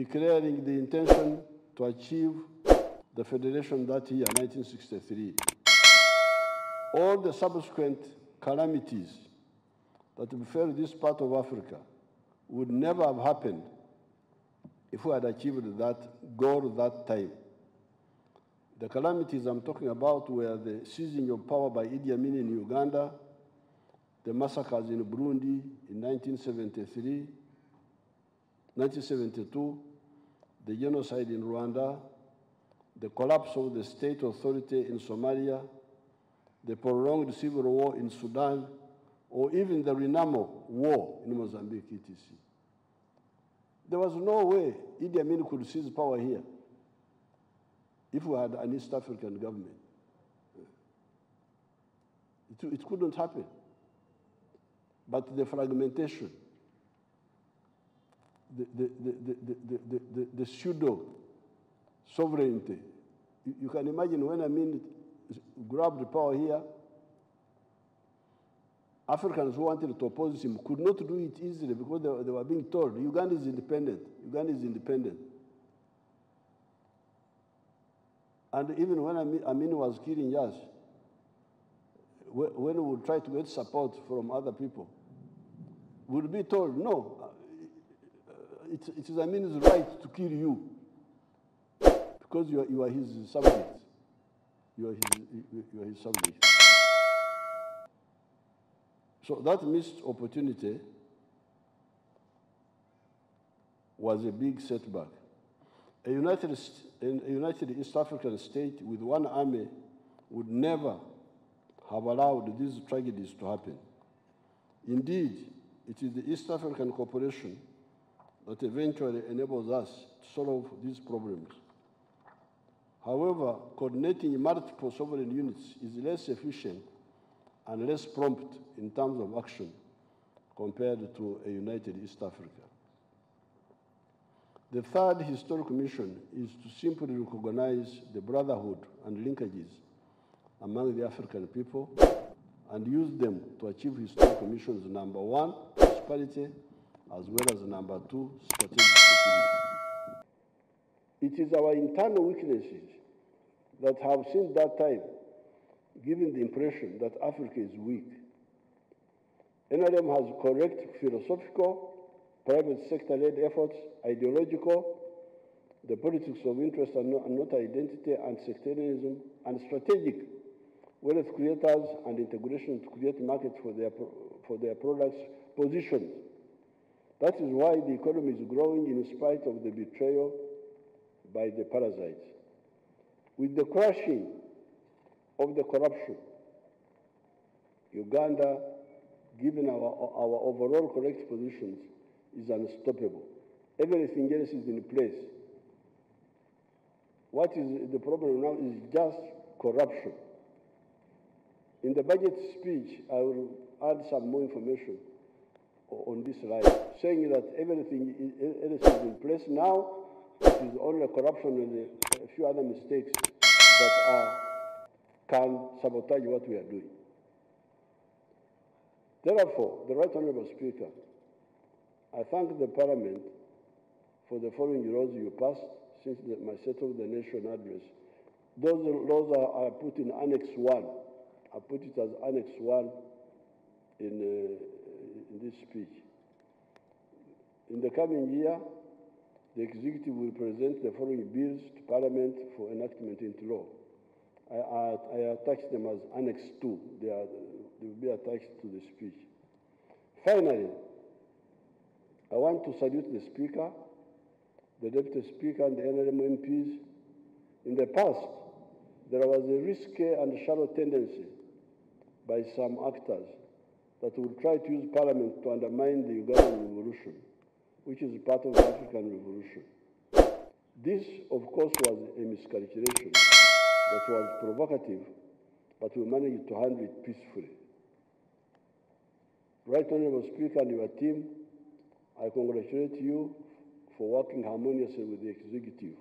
declaring the intention to achieve the federation that year, 1963. All the subsequent calamities that befell this part of Africa would never have happened if we had achieved that goal that time. The calamities I'm talking about were the seizing of power by IDI Amin in Uganda, the massacres in Burundi in 1972, the genocide in Rwanda, the collapse of the state authority in Somalia, the prolonged civil war in Sudan, or even the Renamo war in Mozambique, etc. There was no way Idi Amin could seize power here if we had an East African government. It couldn't happen. But the fragmentation, the pseudo-sovereignty, you can imagine when Amin grabbed the power here, Africans who wanted to oppose him could not do it easily because they were being told, Uganda is independent, Uganda is independent. And even when Amin was killing us, when we would try to get support from other people, we would be told, no, it is Amin's right to kill you because you are his subjects. You are his subjects. So that missed opportunity was a big setback. A united East African state with one army would never have allowed these tragedies to happen. Indeed, it is the East African cooperation that eventually enables us to solve these problems. However, coordinating multiple sovereign units is less efficient and less prompt in terms of action compared to a united East Africa. The third historic mission is to simply recognize the brotherhood and linkages among the African people and use them to achieve historic missions, number one, prosperity, as well as number two, strategic security. It is our internal weaknesses that have since that time given the impression that Africa is weak. NRM has correct philosophical, private sector-led efforts, ideological, the politics of interest and not identity, and sectarianism, and strategic wealth creators and integration to create markets for their products positions. That is why the economy is growing in spite of the betrayal by the parasites. With the crushing of the corruption, Uganda, given our overall correct positions, is unstoppable. Everything else is in place. What is the problem now is just corruption. In the budget speech, I will add some more information on this slide, saying that everything else is in place now. It is only corruption and a few other mistakes that can sabotage what we are doing. Therefore, the Right Honourable Speaker, I thank the Parliament for the following laws you passed since my State of the Nation address. Those laws are put in Annex 1. I put it as Annex 1 in this speech. In the coming year, the Executive will present the following bills to Parliament for enactment into law. I attached them as Annex 2. They will be attached to the speech. Finally, I want to salute the Speaker, the Deputy Speaker, and the NRM MPs. In the past, there was a risky and shallow tendency by some actors that would try to use Parliament to undermine the Ugandan revolution, which is part of the African revolution. This, of course, was a miscalculation that was provocative, but we managed to handle it peacefully. Right Honourable Speaker and your team, I congratulate you for working harmoniously with the Executive.